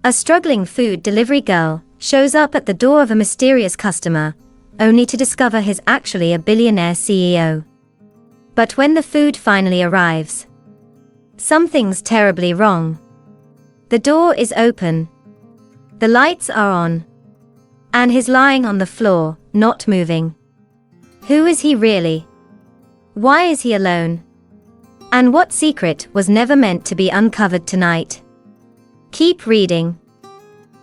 A struggling food delivery girl shows up at the door of a mysterious customer, only to discover he's actually a billionaire CEO. But when the food finally arrives, something's terribly wrong. The door is open. The lights are on. And he's lying on the floor, not moving. Who is he really? Why is he alone? And what secret was never meant to be uncovered tonight? Keep reading.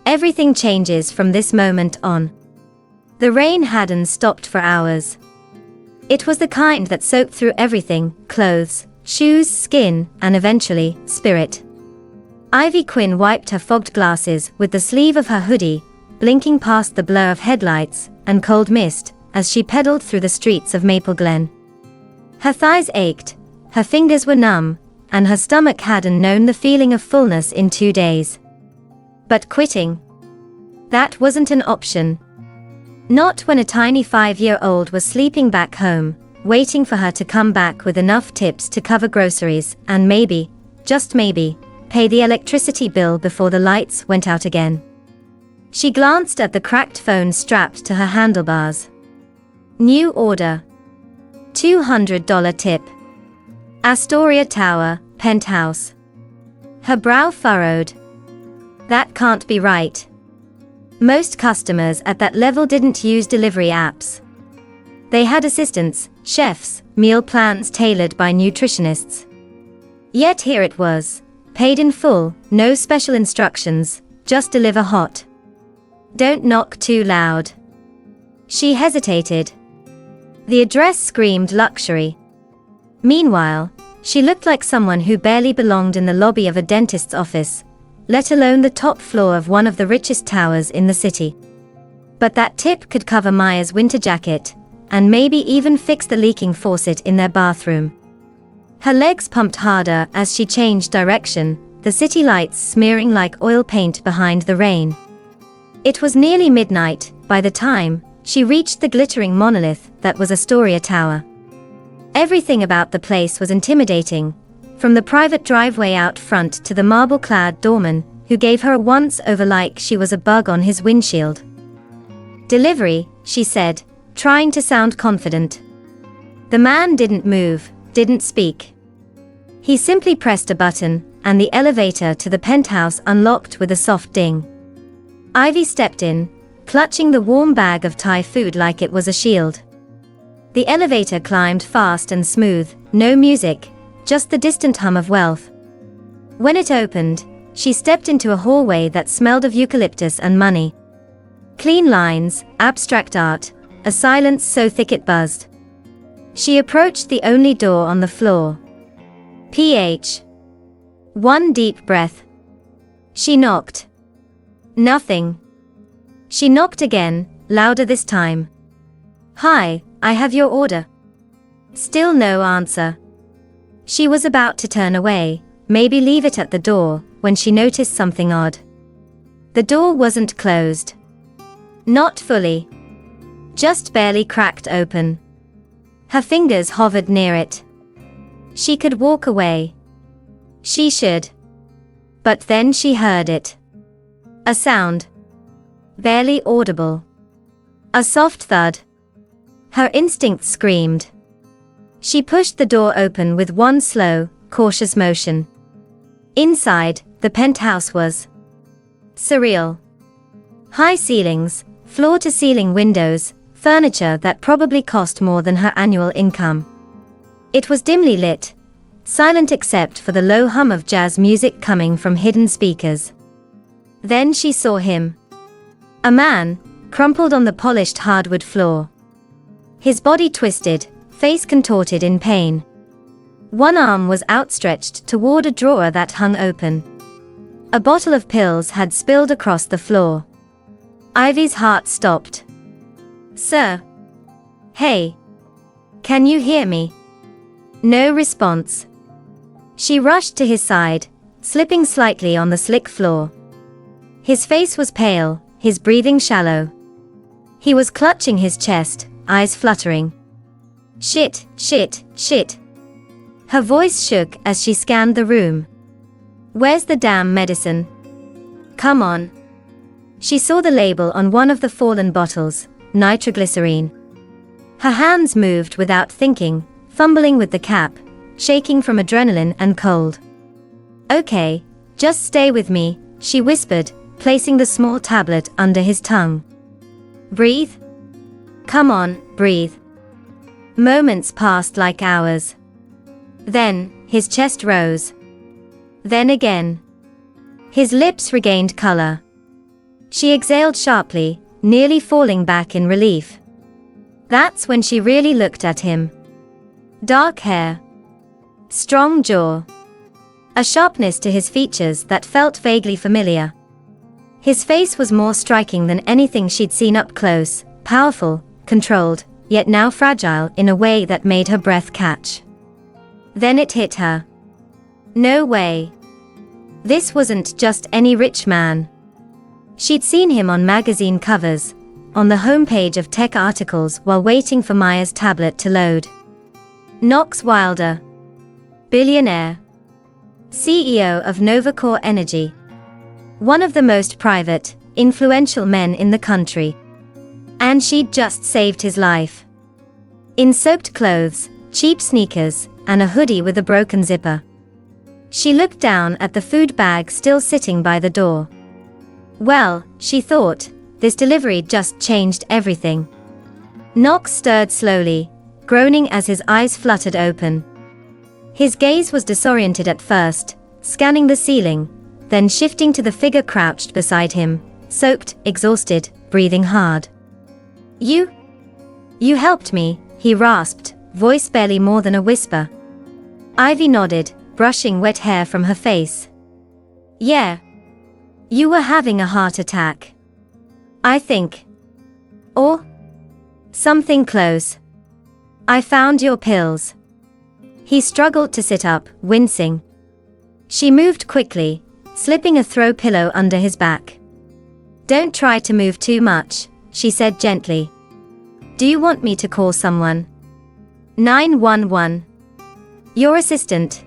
Everything changes from this moment on. The rain hadn't stopped for hours. It was the kind that soaked through everything: clothes, shoes, skin, and eventually, spirit. Ivy Quinn wiped her fogged glasses with the sleeve of her hoodie, blinking past the blur of headlights and cold mist as she pedaled through the streets of Maple Glen. Her thighs ached, her fingers were numb, and her stomach hadn't known the feeling of fullness in 2 days. But quitting? That wasn't an option. Not when a tiny 5-year-old was sleeping back home, waiting for her to come back with enough tips to cover groceries and maybe, just maybe, pay the electricity bill before the lights went out again. She glanced at the cracked phone strapped to her handlebars. New order. $200 tip. Astoria Tower, penthouse. Her brow furrowed. That can't be right. Most customers at that level didn't use delivery apps. They had assistants, chefs, meal plans tailored by nutritionists. Yet here it was, paid in full, no special instructions, just deliver hot. Don't knock too loud. She hesitated. The address screamed luxury. Meanwhile, she looked like someone who barely belonged in the lobby of a dentist's office, let alone the top floor of one of the richest towers in the city. But that tip could cover Maya's winter jacket, and maybe even fix the leaking faucet in their bathroom. Her legs pumped harder as she changed direction, the city lights smearing like oil paint behind the rain. It was nearly midnight by the time she reached the glittering monolith that was Astoria Tower. Everything about the place was intimidating, from the private driveway out front to the marble-clad doorman who gave her a once-over like she was a bug on his windshield. "Delivery," she said, trying to sound confident. The man didn't move, didn't speak. He simply pressed a button, and the elevator to the penthouse unlocked with a soft ding. Ivy stepped in, clutching the warm bag of Thai food like it was a shield. The elevator climbed fast and smooth, no music, just the distant hum of wealth. When it opened, she stepped into a hallway that smelled of eucalyptus and money. Clean lines, abstract art, a silence so thick it buzzed. She approached the only door on the floor. PH. One deep breath. She knocked. Nothing. She knocked again, louder this time. "Hi, I have your order." Still no answer. She was about to turn away, maybe leave it at the door, when she noticed something odd. The door wasn't closed. Not fully. Just barely cracked open. Her fingers hovered near it. She could walk away. She should. But then she heard it. A sound. Barely audible. A soft thud. Her instincts screamed. She pushed the door open with one slow, cautious motion. Inside, the penthouse was surreal. High ceilings, floor-to-ceiling windows, furniture that probably cost more than her annual income. It was dimly lit, silent except for the low hum of jazz music coming from hidden speakers. Then she saw him. A man, crumpled on the polished hardwood floor. His body twisted, face contorted in pain. One arm was outstretched toward a drawer that hung open. A bottle of pills had spilled across the floor. Ivy's heart stopped. "Sir? Hey? Can you hear me?" No response. She rushed to his side, slipping slightly on the slick floor. His face was pale, his breathing shallow. He was clutching his chest, eyes fluttering. "Shit, shit, shit." Her voice shook as she scanned the room. "Where's the damn medicine?" Come on. She saw the label on one of the fallen bottles, nitroglycerine. Her hands moved without thinking, fumbling with the cap, shaking from adrenaline and cold. Okay, just stay with me, she whispered, placing the small tablet under his tongue. Breathe. Come on, breathe. Moments passed like hours. Then, his chest rose. Then again. His lips regained color. She exhaled sharply, nearly falling back in relief. That's when she really looked at him. Dark hair. Strong jaw. A sharpness to his features that felt vaguely familiar. His face was more striking than anything she'd seen up close, powerful, controlled, yet now fragile in a way that made her breath catch. Then it hit her. No way. This wasn't just any rich man. She'd seen him on magazine covers, on the homepage of tech articles while waiting for Maya's tablet to load. Knox Wilder. Billionaire. CEO of Novacore Energy. One of the most private, influential men in the country. And she'd just saved his life. In soaked clothes, cheap sneakers, and a hoodie with a broken zipper. She looked down at the food bag still sitting by the door. Well, she thought, this delivery just changed everything. Knox stirred slowly, groaning as his eyes fluttered open. His gaze was disoriented at first, scanning the ceiling, then shifting to the figure crouched beside him, soaked, exhausted, breathing hard. You helped me, he rasped, voice barely more than a whisper. Ivy nodded, brushing wet hair from her face. Yeah. You were having a heart attack. I think. Or something close. I found your pills. He struggled to sit up, wincing. She moved quickly, slipping a throw pillow under his back. Don't try to move too much, she said gently. Do you want me to call someone? 911. Your assistant.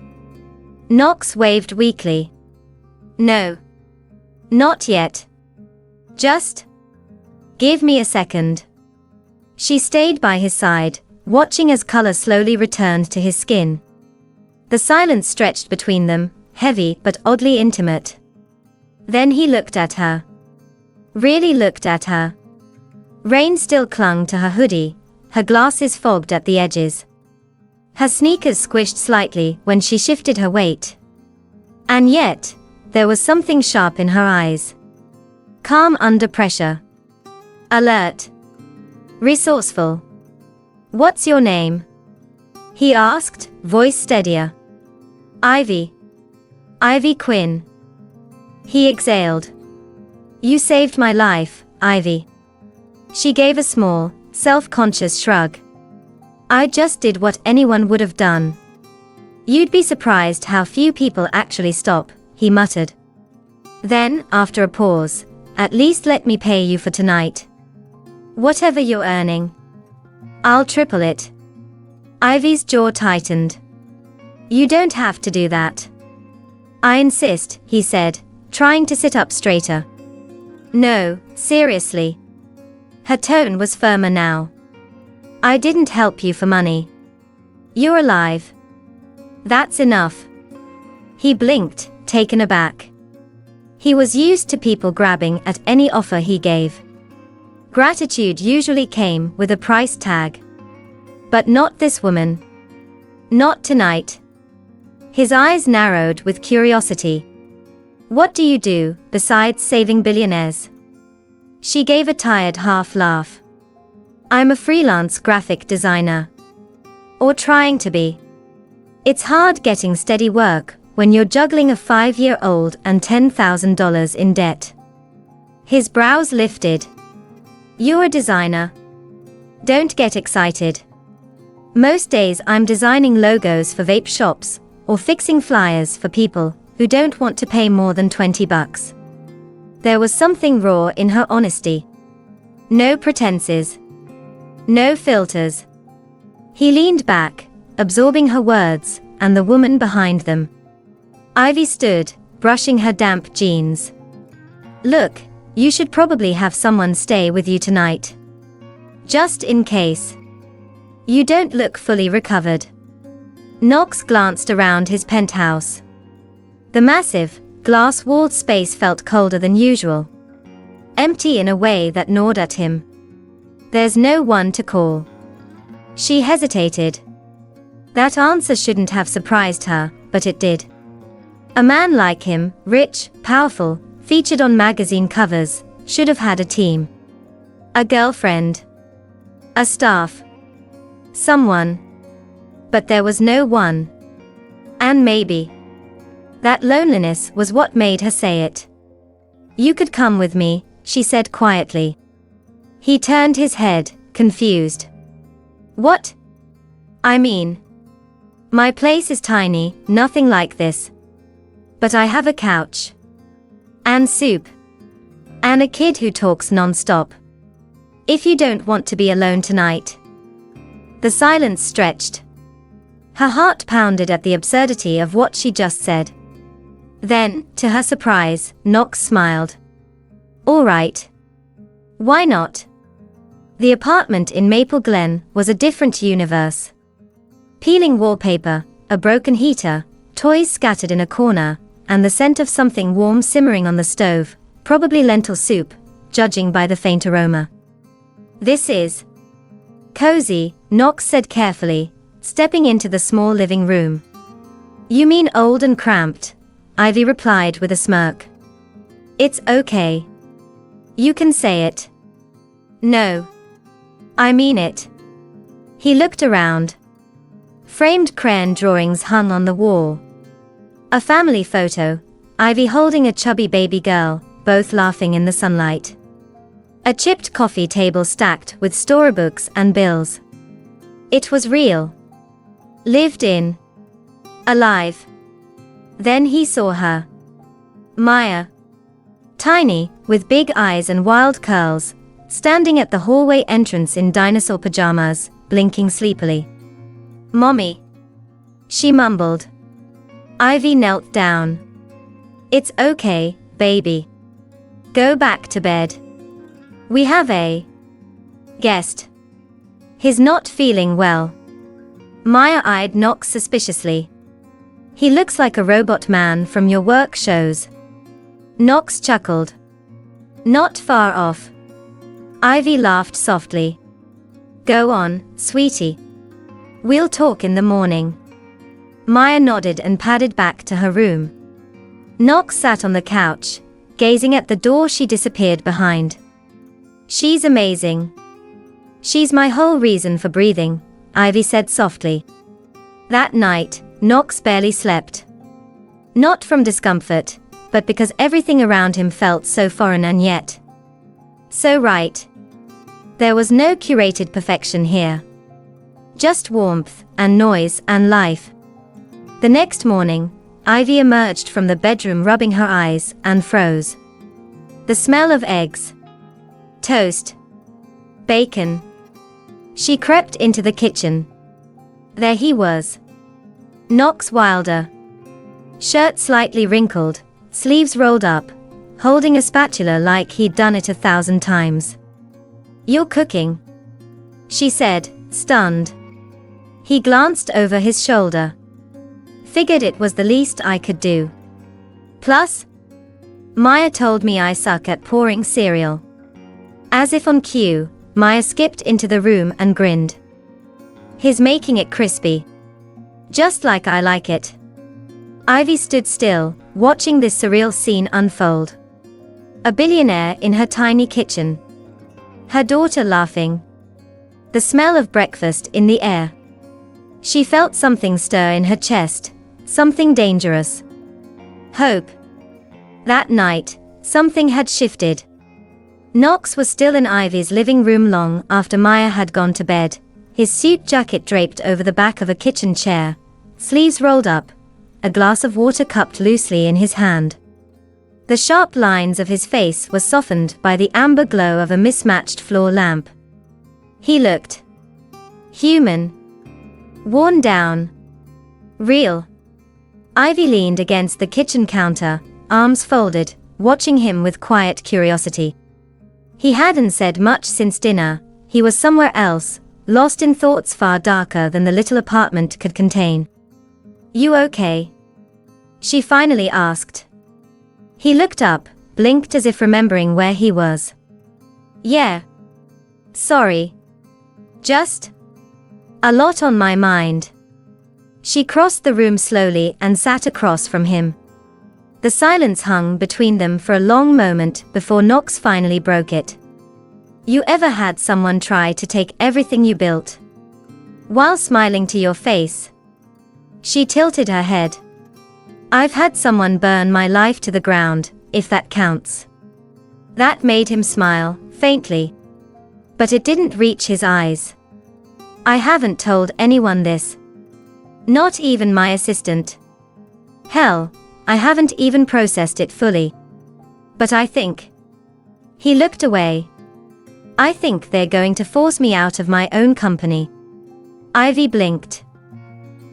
Knox waved weakly. No. Not yet. Just give me a second. She stayed by his side, watching as color slowly returned to his skin. The silence stretched between them, heavy but oddly intimate. Then he looked at her. Really looked at her. Rain still clung to her hoodie, her glasses fogged at the edges. Her sneakers squished slightly when she shifted her weight. And yet, there was something sharp in her eyes. Calm under pressure. Alert. Resourceful. What's your name? He asked, voice steadier. Ivy. Ivy Quinn. He exhaled. You saved my life, Ivy. She gave a small, self-conscious shrug. I just did what anyone would have done. You'd be surprised how few people actually stop, he muttered. Then, after a pause, at least let me pay you for tonight. Whatever you're earning. I'll triple it. Ivy's jaw tightened. You don't have to do that. I insist, he said, trying to sit up straighter. No, seriously. Her tone was firmer now. I didn't help you for money. You're alive. That's enough. He blinked, taken aback. He was used to people grabbing at any offer he gave. Gratitude usually came with a price tag. But not this woman. Not tonight. His eyes narrowed with curiosity. What do you do, besides saving billionaires? She gave a tired half laugh. I'm a freelance graphic designer. Or trying to be. It's hard getting steady work when you're juggling a 5-year-old and $10,000 in debt. His brows lifted. You're a designer. Don't get excited. Most days I'm designing logos for vape shops, or fixing flyers for people who don't want to pay more than $20. There was something raw in her honesty. No pretenses. No filters. He leaned back, absorbing her words, and the woman behind them. Ivy stood, brushing her damp jeans. Look, you should probably have someone stay with you tonight. Just in case. You don't look fully recovered. Knox glanced around his penthouse. The massive, glass-walled space felt colder than usual. Empty in a way that gnawed at him. There's no one to call. She hesitated. That answer shouldn't have surprised her, but it did. A man like him, rich, powerful, featured on magazine covers, should have had a team. A girlfriend. A staff. Someone. But there was no one. And maybe that loneliness was what made her say it. You could come with me, she said quietly. He turned his head, confused. What? I mean, my place is tiny, nothing like this. But I have a couch. And soup. And a kid who talks non-stop. If you don't want to be alone tonight. The silence stretched. Her heart pounded at the absurdity of what she just said. Then, to her surprise, Knox smiled. All right. Why not? The apartment in Maple Glen was a different universe. Peeling wallpaper, a broken heater, toys scattered in a corner, and the scent of something warm simmering on the stove, probably lentil soup, judging by the faint aroma. This is cozy, Knox said carefully, stepping into the small living room. You mean old and cramped, Ivy replied with a smirk. It's okay. You can say it. No. I mean it. He looked around. Framed crayon drawings hung on the wall. A family photo, Ivy holding a chubby baby girl, both laughing in the sunlight. A chipped coffee table stacked with storybooks and bills. It was real. Lived in. Alive. Then he saw her. Maya. Tiny, with big eyes and wild curls, standing at the hallway entrance in dinosaur pajamas, blinking sleepily. Mommy. She mumbled. Ivy knelt down. It's okay, baby. Go back to bed. We have a guest. He's not feeling well. Maya eyed Knox suspiciously. He looks like a robot man from your work shows. Knox chuckled. Not far off. Ivy laughed softly. Go on, sweetie. We'll talk in the morning. Maya nodded and padded back to her room. Knox sat on the couch, gazing at the door she disappeared behind. She's amazing. She's my whole reason for breathing, Ivy said softly. That night, Knox barely slept. Not from discomfort, but because everything around him felt so foreign and yet so right. There was no curated perfection here. Just warmth, and noise, and life. The next morning, Ivy emerged from the bedroom rubbing her eyes, and froze. The smell of eggs. Toast. Bacon. She crept into the kitchen. There he was. Knox Wilder. Shirt slightly wrinkled, sleeves rolled up, holding a spatula like he'd done it 1,000 times. You're cooking, she said, stunned. He glanced over his shoulder. Figured it was the least I could do. Plus, Maya told me I suck at pouring cereal. As if on cue, Maya skipped into the room and grinned. He's making it crispy. Just like I like it. Ivy stood still, watching this surreal scene unfold. A billionaire in her tiny kitchen. Her daughter laughing. The smell of breakfast in the air. She felt something stir in her chest, something dangerous. Hope. That night, something had shifted. Knox was still in Ivy's living room long after Maya had gone to bed, his suit jacket draped over the back of a kitchen chair, sleeves rolled up, a glass of water cupped loosely in his hand. The sharp lines of his face were softened by the amber glow of a mismatched floor lamp. He looked human. Worn down. Real. Ivy leaned against the kitchen counter, arms folded, watching him with quiet curiosity. He hadn't said much since dinner. He was somewhere else, lost in thoughts far darker than the little apartment could contain. "You okay?" she finally asked. He looked up, blinked as if remembering where he was. "Yeah. Sorry. Just a lot on my mind." She crossed the room slowly and sat across from him. The silence hung between them for a long moment before Knox finally broke it. "You ever had someone try to take everything you built while smiling to your face?" She tilted her head. "I've had someone burn my life to the ground, if that counts." That made him smile, faintly. But it didn't reach his eyes. "I haven't told anyone this. Not even my assistant. Hell, I haven't even processed it fully. But I think..." He looked away. "I think they're going to force me out of my own company." Ivy blinked.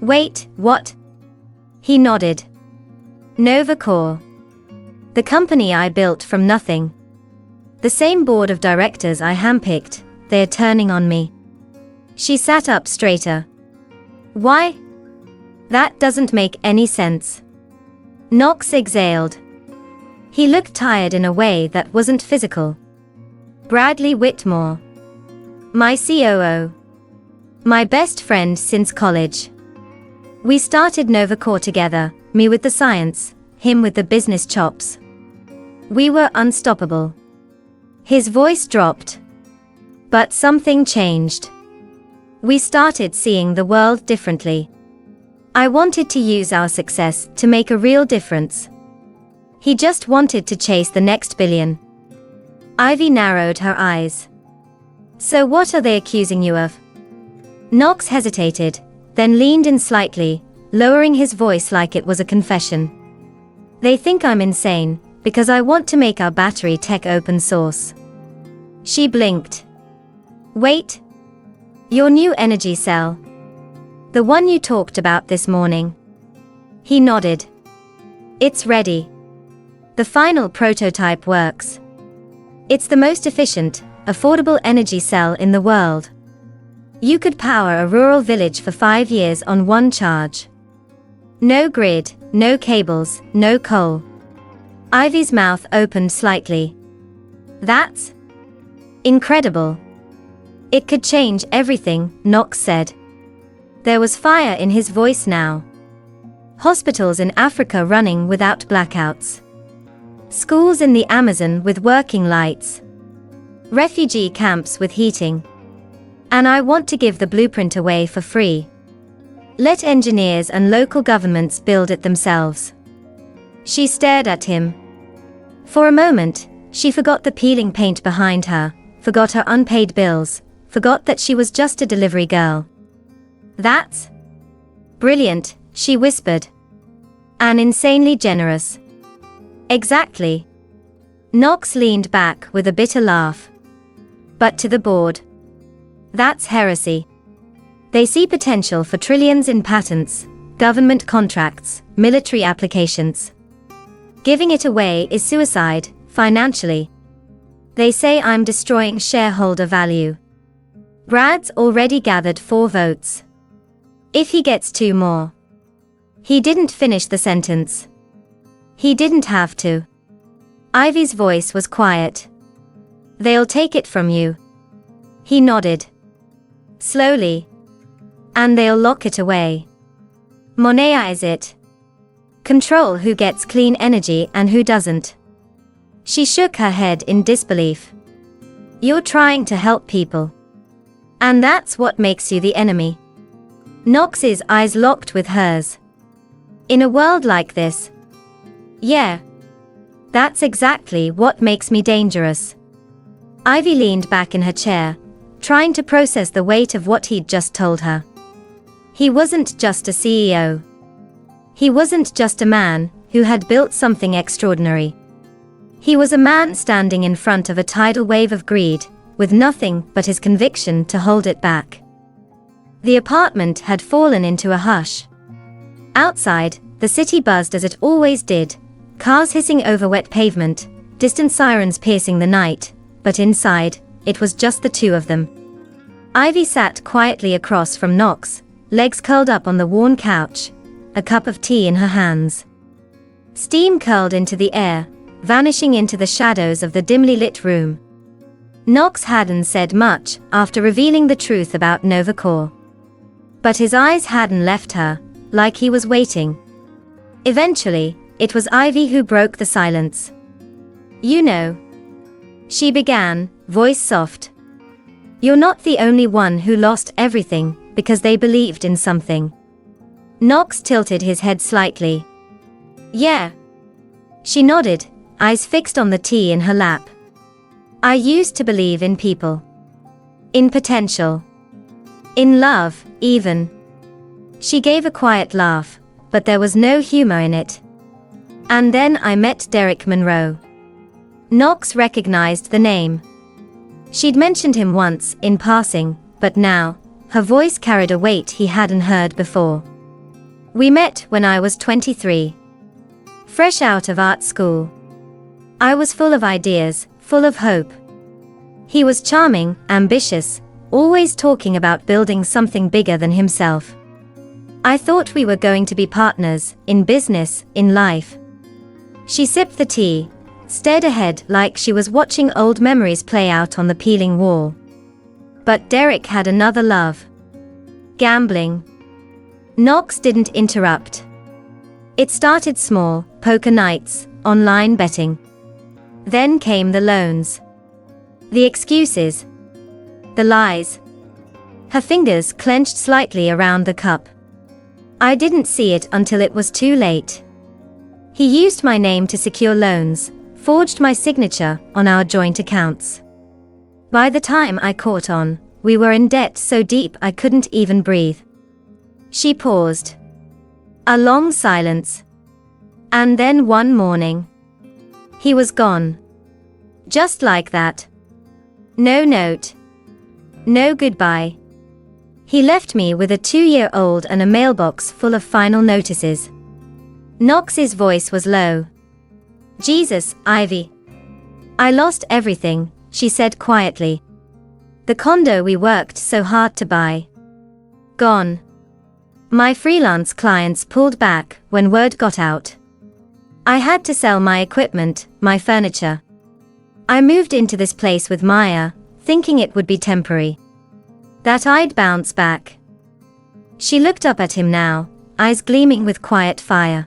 "Wait, what?" He nodded. "Novacore. The company I built from nothing. The same board of directors I handpicked, they're turning on me." She sat up straighter. "Why? That doesn't make any sense." Knox exhaled. He looked tired in a way that wasn't physical. "Bradley Whitmore. My COO. My best friend since college. We started Novacore together, me with the science, him with the business chops. We were unstoppable." His voice dropped. "But something changed. We started seeing the world differently. I wanted to use our success to make a real difference." He just wanted to chase the next billion. Ivy narrowed her eyes. "So what are they accusing you of?" Knox hesitated, then leaned in slightly, lowering his voice like it was a confession. "They think I'm insane, because I want to make our battery tech open source." She blinked. "Wait. Your new energy cell? The one you talked about this morning?" He nodded. "It's ready. The final prototype works. It's the most efficient, affordable energy cell in the world. You could power a rural village for 5 years on one charge. No grid, no cables, no coal." Ivy's mouth opened slightly. "That's incredible. It could change everything," Knox said. There was fire in his voice now. "Hospitals in Africa running without blackouts. Schools in the Amazon with working lights. Refugee camps with heating. And I want to give the blueprint away for free. Let engineers and local governments build it themselves." She stared at him. For a moment, she forgot the peeling paint behind her, forgot her unpaid bills, forgot that she was just a delivery girl. "That's brilliant," she whispered. "And insanely generous." "Exactly." Knox leaned back with a bitter laugh. "But to the board, that's heresy. They see potential for trillions in patents, government contracts, military applications. Giving it away is suicide, financially. They say I'm destroying shareholder value. Brad's already gathered 4 votes. If he gets 2 more." He didn't finish the sentence. He didn't have to. Ivy's voice was quiet. "They'll take it from you." He nodded. "Slowly. And they'll lock it away. Monetize it. Control who gets clean energy and who doesn't." She shook her head in disbelief. "You're trying to help people. And that's what makes you the enemy." Knox's eyes locked with hers. "In a world like this? Yeah. That's exactly what makes me dangerous." Ivy leaned back in her chair, trying to process the weight of what he'd just told her. He wasn't just a CEO. He wasn't just a man who had built something extraordinary. He was a man standing in front of a tidal wave of greed, with nothing but his conviction to hold it back. The apartment had fallen into a hush. Outside, the city buzzed as it always did, cars hissing over wet pavement, distant sirens piercing the night, but inside, it was just the two of them. Ivy sat quietly across from Knox, legs curled up on the worn couch, a cup of tea in her hands. Steam curled into the air, vanishing into the shadows of the dimly lit room. Knox hadn't said much after revealing the truth about Nova Corps. But his eyes hadn't left her, like he was waiting. Eventually, it was Ivy who broke the silence. "You know," she began, voice soft. "You're not the only one who lost everything because they believed in something." Knox tilted his head slightly. "Yeah." She nodded, eyes fixed on the tea in her lap. "I used to believe in people. In potential. In love, even." She gave a quiet laugh, but there was no humor in it. "And then I met Derek Monroe." Knox recognized the name. She'd mentioned him once, in passing, but now, her voice carried a weight he hadn't heard before. "We met when I was 23. Fresh out of art school. I was full of ideas, full of hope. He was charming, ambitious, always talking about building something bigger than himself. I thought we were going to be partners, in business, in life." She sipped the tea, stared ahead like she was watching old memories play out on the peeling wall. But Derek had another love. Gambling. Knox didn't interrupt. It started small, poker nights, online betting. Then came the loans. The excuses. The lies. Her fingers clenched slightly around the cup. "I didn't see it until it was too late. He used my name to secure loans, forged my signature on our joint accounts. By the time I caught on, we were in debt so deep I couldn't even breathe." She paused. A long silence. And then one morning, he was gone. Just like that. No note. No goodbye. He left me with a 2-year-old and a mailbox full of final notices. Knox's voice was low. "Jesus, Ivy. I lost everything," she said quietly. "The condo we worked so hard to buy. Gone. My freelance clients pulled back when word got out. I had to sell my equipment, my furniture. I moved into this place with Maya, thinking it would be temporary. That I'd bounce back." She looked up at him now, eyes gleaming with quiet fire.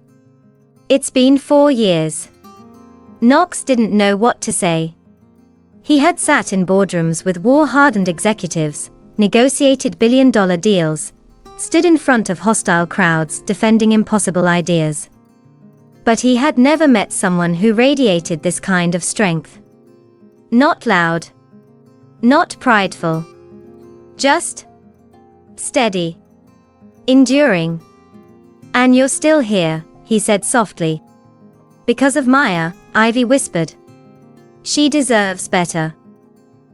"It's been 4 years." Knox didn't know what to say. He had sat in boardrooms with war-hardened executives, negotiated billion-dollar deals, stood in front of hostile crowds defending impossible ideas. But he had never met someone who radiated this kind of strength. Not loud. Not prideful. Just steady. Enduring. "And you're still here," he said softly. "Because of Maya," Ivy whispered. "She deserves better.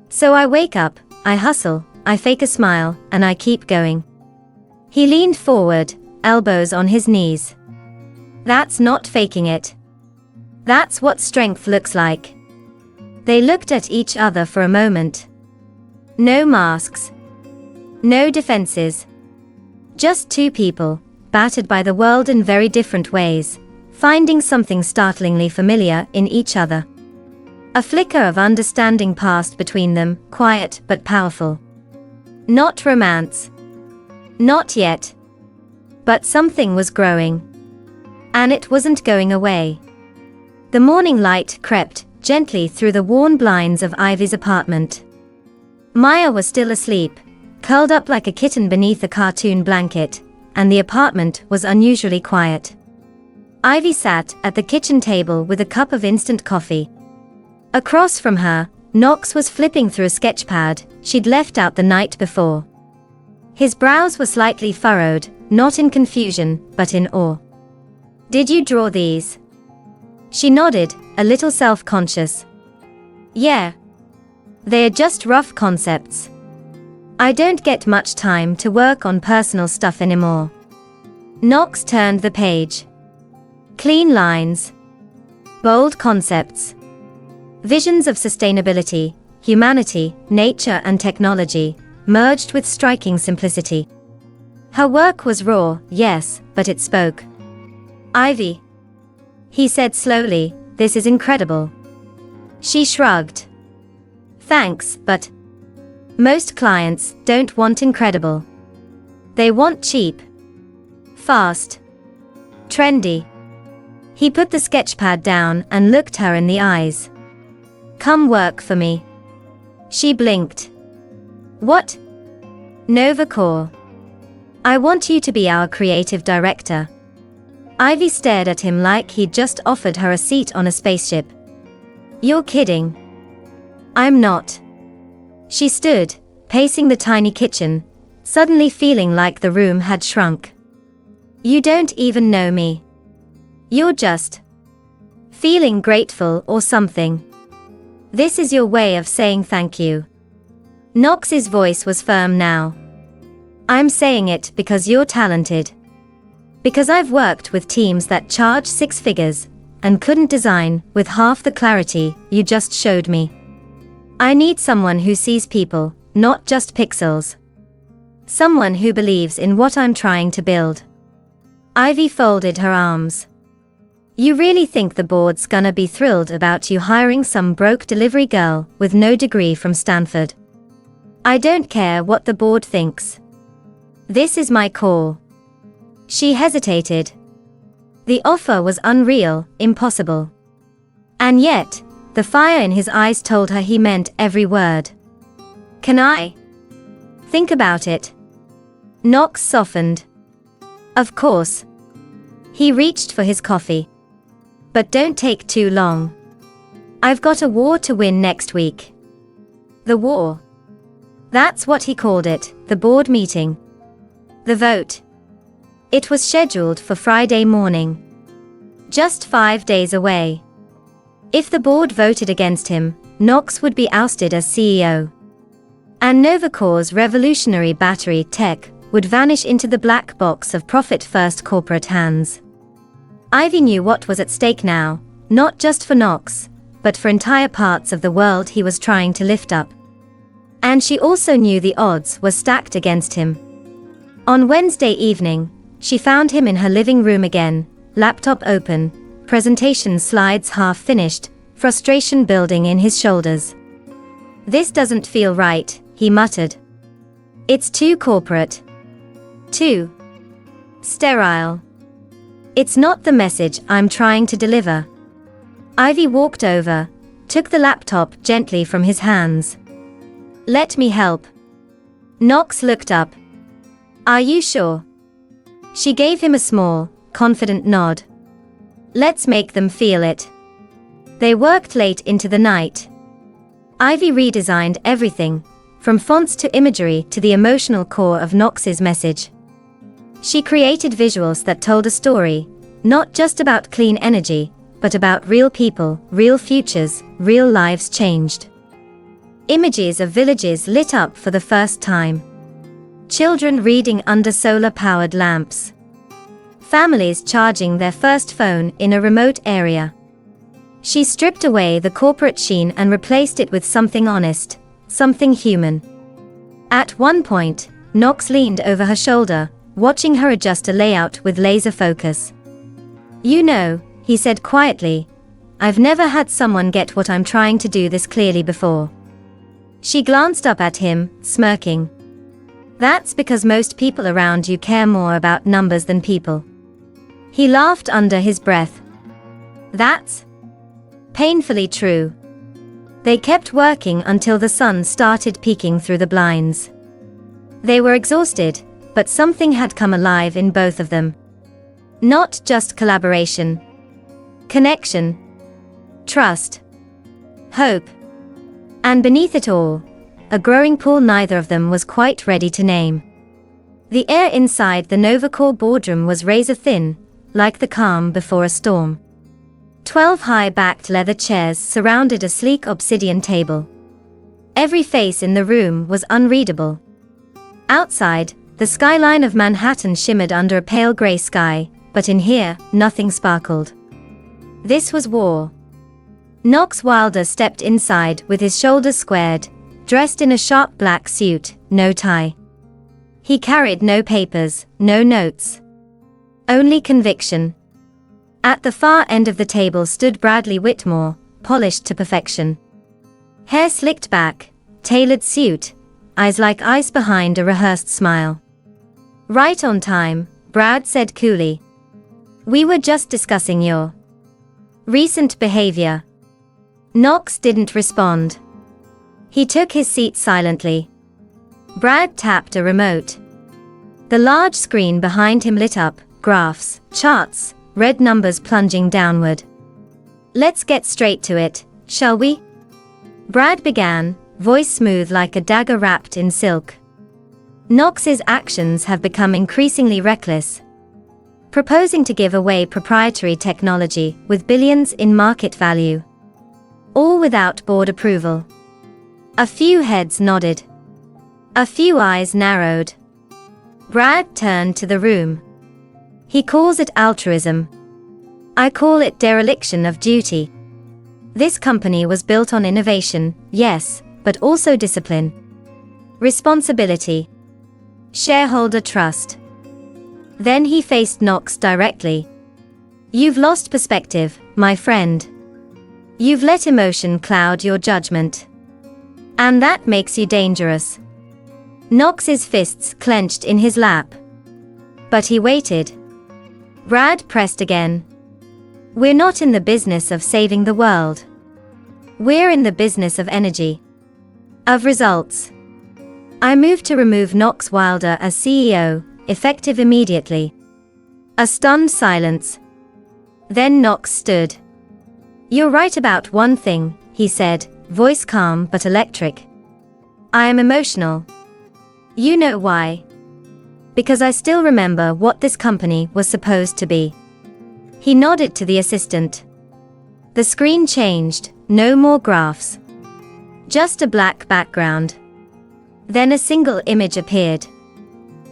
So I wake up, I hustle, I fake a smile, and I keep going." He leaned forward, elbows on his knees. "That's not faking it. That's what strength looks like." They looked at each other for a moment. No masks. No defenses. Just two people, battered by the world in very different ways, finding something startlingly familiar in each other. A flicker of understanding passed between them, quiet but powerful. Not romance. Not yet. But something was growing. And it wasn't going away. The morning light crept gently through the worn blinds of Ivy's apartment. Maya was still asleep, curled up like a kitten beneath a cartoon blanket, and the apartment was unusually quiet. Ivy sat at the kitchen table with a cup of instant coffee. Across from her, Knox was flipping through a sketchpad she'd left out the night before. His brows were slightly furrowed, not in confusion, but in awe. "Did you draw these?" She nodded, a little self-conscious. "Yeah. They're just rough concepts. I don't get much time to work on personal stuff anymore." Knox turned the page. Clean lines. Bold concepts. Visions of sustainability, humanity, nature and technology, merged with striking simplicity. Her work was raw, yes, but it spoke. Ivy. He said slowly, this is incredible. She shrugged. Thanks, but most clients don't want incredible. They want cheap. Fast. Trendy. He put the sketchpad down and looked her in the eyes. Come work for me. She blinked. What? Novacore. I want you to be our creative director. Ivy stared at him like he'd just offered her a seat on a spaceship. You're kidding. I'm not. She stood, pacing the tiny kitchen, suddenly feeling like the room had shrunk. You don't even know me. You're just feeling grateful or something. This is your way of saying thank you. Knox's voice was firm now. I'm saying it because you're talented. Because I've worked with teams that charge 6 figures and couldn't design with half the clarity you just showed me. I need someone who sees people, not just pixels. Someone who believes in what I'm trying to build. Ivy folded her arms. You really think the board's gonna be thrilled about you hiring some broke delivery girl with no degree from Stanford? I don't care what the board thinks. This is my call. She hesitated. The offer was unreal, impossible. And yet, the fire in his eyes told her he meant every word. Can I think about it? Knox softened. Of course. He reached for his coffee. But don't take too long. I've got a war to win next week. The war. That's what he called it, the board meeting. The vote. It was scheduled for Friday morning. Just 5 days away. If the board voted against him, Knox would be ousted as CEO. And Novacore's revolutionary battery tech would vanish into the black box of profit-first corporate hands. Ivy knew what was at stake now, not just for Knox, but for entire parts of the world he was trying to lift up. And she also knew the odds were stacked against him. On Wednesday evening, she found him in her living room again, laptop open, presentation slides half finished, frustration building in his shoulders. This doesn't feel right, he muttered. It's too corporate. Too sterile. It's not the message I'm trying to deliver. Ivy walked over, took the laptop gently from his hands. Let me help. Knox looked up. Are you sure? She gave him a small, confident nod. Let's make them feel it. They worked late into the night. Ivy redesigned everything, from fonts to imagery to the emotional core of Knox's message. She created visuals that told a story, not just about clean energy, but about real people, real futures, real lives changed. Images of villages lit up for the first time. Children reading under solar-powered lamps. Families charging their first phone in a remote area. She stripped away the corporate sheen and replaced it with something honest, something human. At one point, Knox leaned over her shoulder, watching her adjust a layout with laser focus. You know, he said quietly, I've never had someone get what I'm trying to do this clearly before. She glanced up at him, smirking. That's because most people around you care more about numbers than people. He laughed under his breath. That's painfully true. They kept working until the sun started peeking through the blinds. They were exhausted, but something had come alive in both of them. Not just collaboration. Connection. Trust. Hope. And beneath it all, a growing pool neither of them was quite ready to name. The air inside the Novacore boardroom was razor-thin, like the calm before a storm. 12 high-backed leather chairs surrounded a sleek obsidian table. Every face in the room was unreadable. Outside, the skyline of Manhattan shimmered under a pale gray sky, but in here, nothing sparkled. This was war. Knox Wilder stepped inside with his shoulders squared, dressed in a sharp black suit, no tie. He carried no papers, no notes. Only conviction. At the far end of the table stood Bradley Whitmore, polished to perfection. Hair slicked back, tailored suit, eyes like ice behind a rehearsed smile. "Right on time," Brad said coolly. "We were just discussing your recent behavior." Knox didn't respond. He took his seat silently. Brad tapped a remote. The large screen behind him lit up, graphs, charts, red numbers plunging downward. "Let's get straight to it, shall we?" Brad began, voice smooth like a dagger wrapped in silk. "Knox's actions have become increasingly reckless. Proposing to give away proprietary technology with billions in market value. All without board approval." A few heads nodded. A few eyes narrowed. Brad turned to the room. "He calls it altruism. I call it dereliction of duty. This company was built on innovation, yes, but also discipline. Responsibility. Shareholder trust." Then he faced Knox directly. "You've lost perspective, my friend. You've let emotion cloud your judgment. And that makes you dangerous." Knox's fists clenched in his lap. But he waited. Brad pressed again. "We're not in the business of saving the world. We're in the business of energy. Of results. I move to remove Knox Wilder as CEO, effective immediately." A stunned silence. Then Knox stood. "You're right about one thing," he said, voice calm but electric. "I am emotional. You know why? Because I still remember what this company was supposed to be." He nodded to the assistant. The screen changed, no more graphs. Just a black background. Then a single image appeared.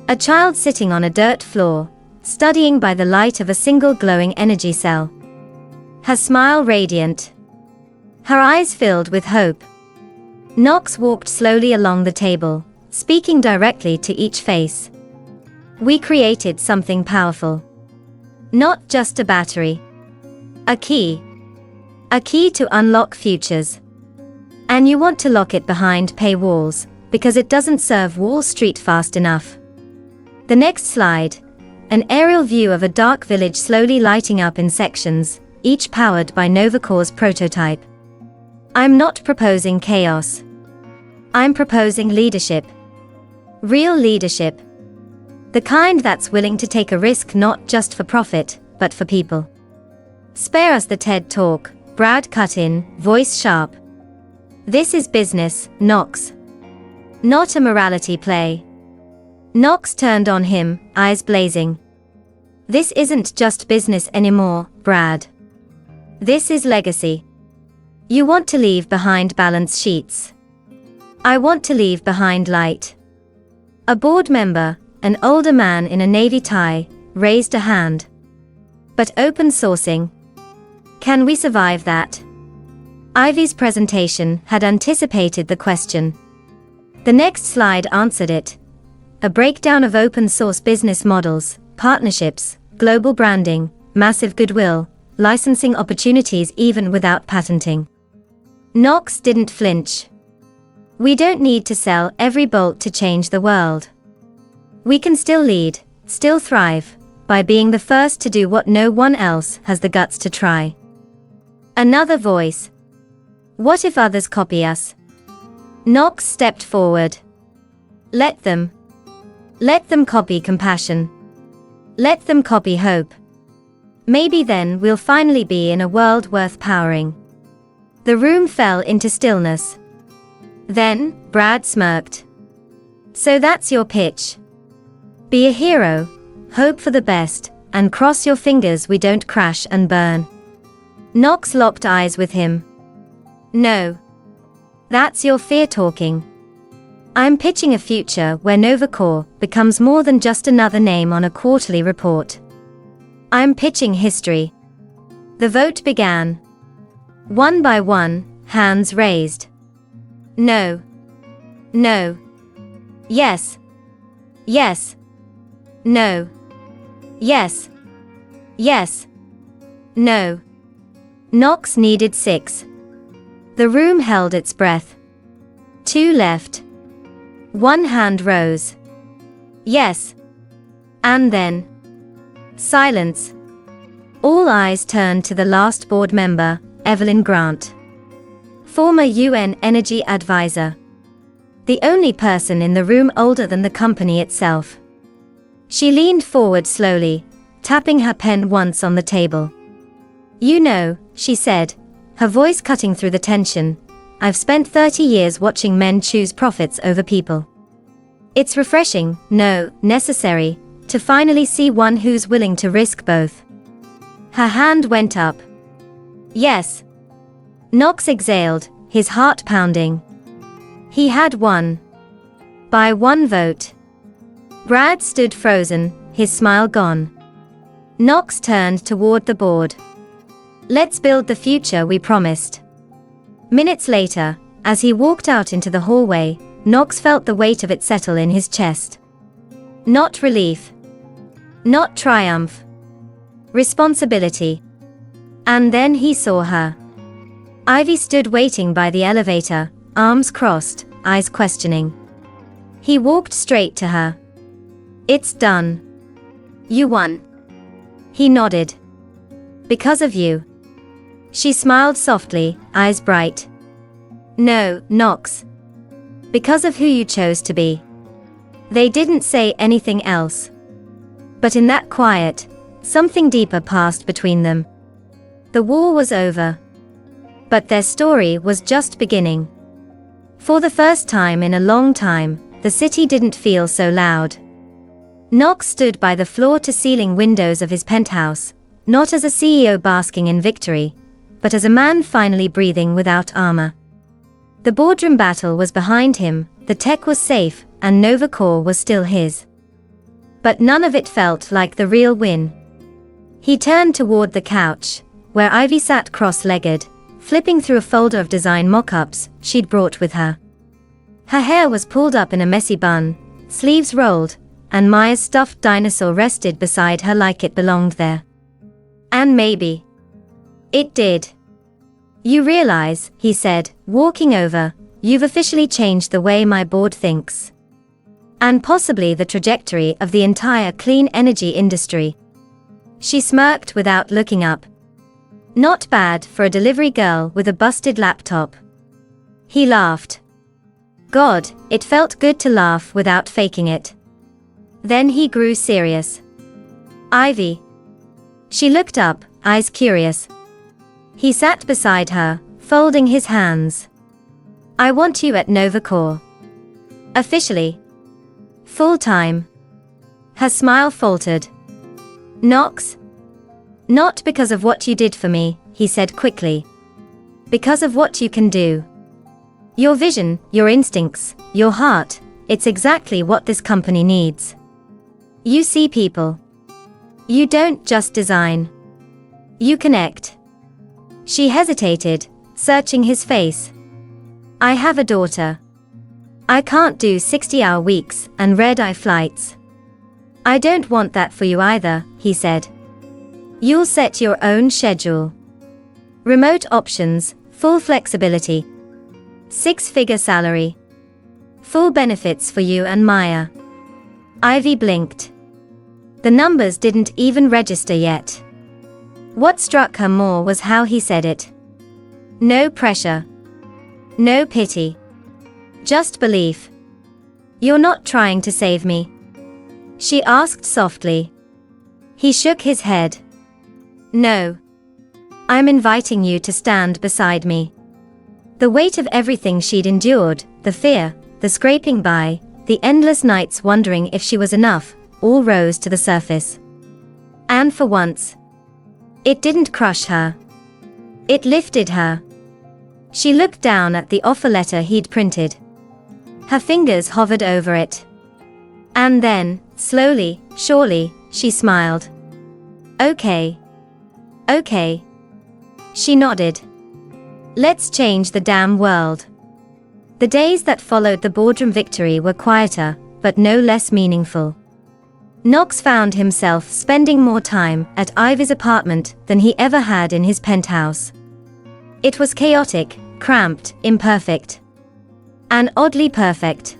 A child sitting on a dirt floor, studying by the light of a single glowing energy cell. Her smile radiant. Her eyes filled with hope. Knox walked slowly along the table, speaking directly to each face. "We created something powerful. Not just a battery. A key. A key to unlock futures. And you want to lock it behind paywalls, because it doesn't serve Wall Street fast enough." The next slide. An aerial view of a dark village slowly lighting up in sections, each powered by Novacore's prototype. "I'm not proposing chaos. I'm proposing leadership. Real leadership. The kind that's willing to take a risk not just for profit, but for people." "Spare us the TED Talk," Brad cut in, voice sharp. "This is business, Knox. Not a morality play." Knox turned on him, eyes blazing. "This isn't just business anymore, Brad. This is legacy. You want to leave behind balance sheets. I want to leave behind light." A board member, an older man in a navy tie, raised a hand. "But open sourcing? Can we survive that?" Ivy's presentation had anticipated the question. The next slide answered it. A breakdown of open source business models, partnerships, global branding, massive goodwill, licensing opportunities even without patenting. Knox didn't flinch. "We don't need to sell every bolt to change the world. We can still lead, still thrive, by being the first to do what no one else has the guts to try." Another voice. "What if others copy us?" Knox stepped forward. Let them. Let them copy compassion. Let them copy hope. Maybe then we'll finally be in a world worth powering." The room fell into stillness. Then, Brad smirked. "So that's your pitch. Be a hero, hope for the best, and cross your fingers we don't crash and burn." Knox locked eyes with him. "No. That's your fear talking. I'm pitching a future where Novacore becomes more than just another name on a quarterly report. I'm pitching history. The vote began. One by one, hands raised. No. No. Yes. Yes. No. Yes. Yes. No. Knox needed 6. The room held its breath. 2 left. 1 hand rose. Yes. And then silence. All eyes turned to the last board member, Evelyn Grant, former UN Energy Advisor. The only person in the room older than the company itself. She leaned forward slowly, tapping her pen once on the table. You know, she said, her voice cutting through the tension, I've spent 30 years watching men choose profits over people. It's refreshing, no, necessary, to finally see one who's willing to risk both. Her hand went up. Yes. Knox exhaled, his heart pounding. He had won. By 1 vote. Brad stood frozen, his smile gone. Knox turned toward the board. Let's build the future we promised. Minutes later, as he walked out into the hallway, Knox felt the weight of it settle in his chest. Not relief. Not triumph. Responsibility. And then he saw her. Ivy stood waiting by the elevator, arms crossed, eyes questioning. He walked straight to her. It's done. You won. He nodded. Because of you. She smiled softly, eyes bright. No, Knox. Because of who you chose to be. They didn't say anything else. But in that quiet, something deeper passed between them. The war was over. But their story was just beginning. For the first time in a long time, the city didn't feel so loud. Knox stood by the floor-to-ceiling windows of his penthouse, not as a CEO basking in victory, but as a man finally breathing without armor. The boardroom battle was behind him, the tech was safe, and Nova Corps was still his. But none of it felt like the real win. He turned toward the couch, where Ivy sat cross-legged, flipping through a folder of design mock-ups she'd brought with her. Her hair was pulled up in a messy bun, sleeves rolled, and Maya's stuffed dinosaur rested beside her like it belonged there. And maybe it did. You realize, he said, walking over, you've officially changed the way my board thinks. And possibly the trajectory of the entire clean energy industry. She smirked without looking up. Not bad for a delivery girl with a busted laptop. He laughed. God, it felt good to laugh without faking it. Then he grew serious. Ivy. She looked up, eyes curious. He sat beside her, folding his hands. I want you at Nova Corps. Officially. Full-time. Her smile faltered. Knox? Not because of what you did for me, he said quickly. Because of what you can do. Your vision, your instincts, your heart, it's exactly what this company needs. You see people. You don't just design. You connect. She hesitated, searching his face. I have a daughter. I can't do 60-hour weeks and red-eye flights. I don't want that for you either, he said. You'll set your own schedule. Remote options, full flexibility. 6-figure salary. Full benefits for you and Maya. Ivy blinked. The numbers didn't even register yet. What struck her more was how he said it. No pressure. No pity. Just belief. You're not trying to save me? She asked softly. He shook his head. No. I'm inviting you to stand beside me. The weight of everything she'd endured, the fear, the scraping by, the endless nights wondering if she was enough, all rose to the surface. And for once, it didn't crush her. It lifted her. She looked down at the offer letter he'd printed. Her fingers hovered over it. And then, slowly, surely, she smiled. Okay. Okay. She nodded. Let's change the damn world. The days that followed the boardroom victory were quieter, but no less meaningful. Knox found himself spending more time at Ivy's apartment than he ever had in his penthouse. It was chaotic, cramped, imperfect, and oddly perfect.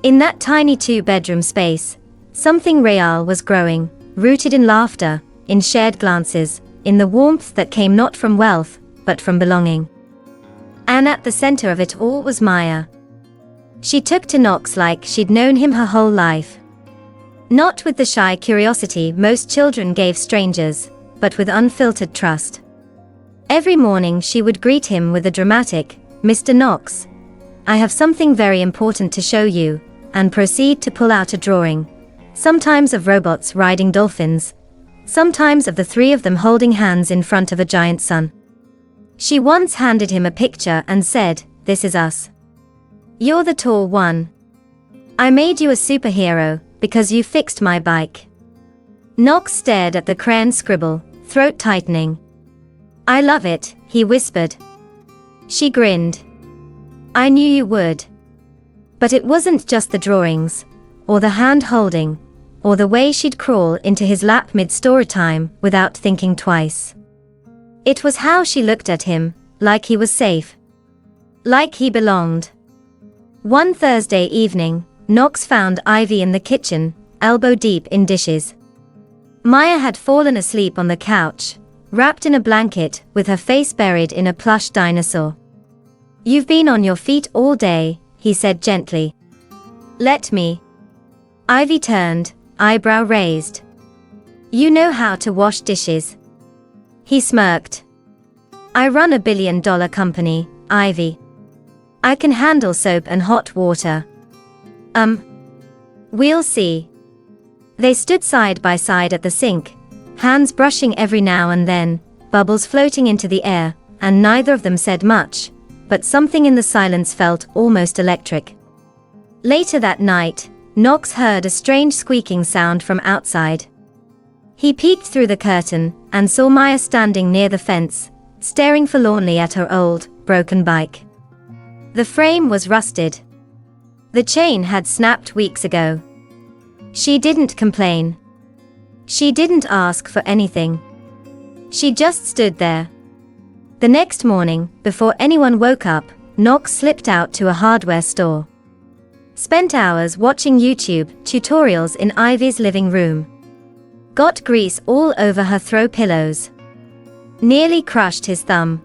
In that tiny two-bedroom space, something real was growing, rooted in laughter, in shared glances, in the warmth that came not from wealth, but from belonging. And at the center of it all was Maya. She took to Knox like she'd known him her whole life. Not with the shy curiosity most children gave strangers, but with unfiltered trust. Every morning she would greet him with a dramatic, "Mr. Knox, I have something very important to show you," and proceed to pull out a drawing, sometimes of robots riding dolphins, sometimes of the three of them holding hands in front of a giant sun. She once handed him a picture and said, "This is us. You're the tall one. I made you a superhero, because you fixed my bike." Knox stared at the crayon scribble, throat tightening. "I love it," he whispered. She grinned. "I knew you would." But it wasn't just the drawings, or the hand-holding, or the way she'd crawl into his lap mid-story time without thinking twice. It was how she looked at him, like he was safe. Like he belonged. One Thursday evening, Knox found Ivy in the kitchen, elbow-deep in dishes. Maya had fallen asleep on the couch, wrapped in a blanket with her face buried in a plush dinosaur. "You've been on your feet all day," he said gently. "Let me." Ivy turned, eyebrow raised. "You know how to wash dishes." He smirked. "I run a billion-dollar company, Ivy. I can handle soap and hot water." We'll see." They stood side by side at the sink, hands brushing every now and then, bubbles floating into the air, and neither of them said much, but something in the silence felt almost electric. Later that night, Knox heard a strange squeaking sound from outside. He peeked through the curtain and saw Maya standing near the fence, staring forlornly at her old, broken bike. The frame was rusted. The chain had snapped weeks ago. She didn't complain. She didn't ask for anything. She just stood there. The next morning, before anyone woke up, Knox slipped out to a hardware store. Spent hours watching YouTube tutorials in Ivy's living room. Got grease all over her throw pillows. Nearly crushed his thumb.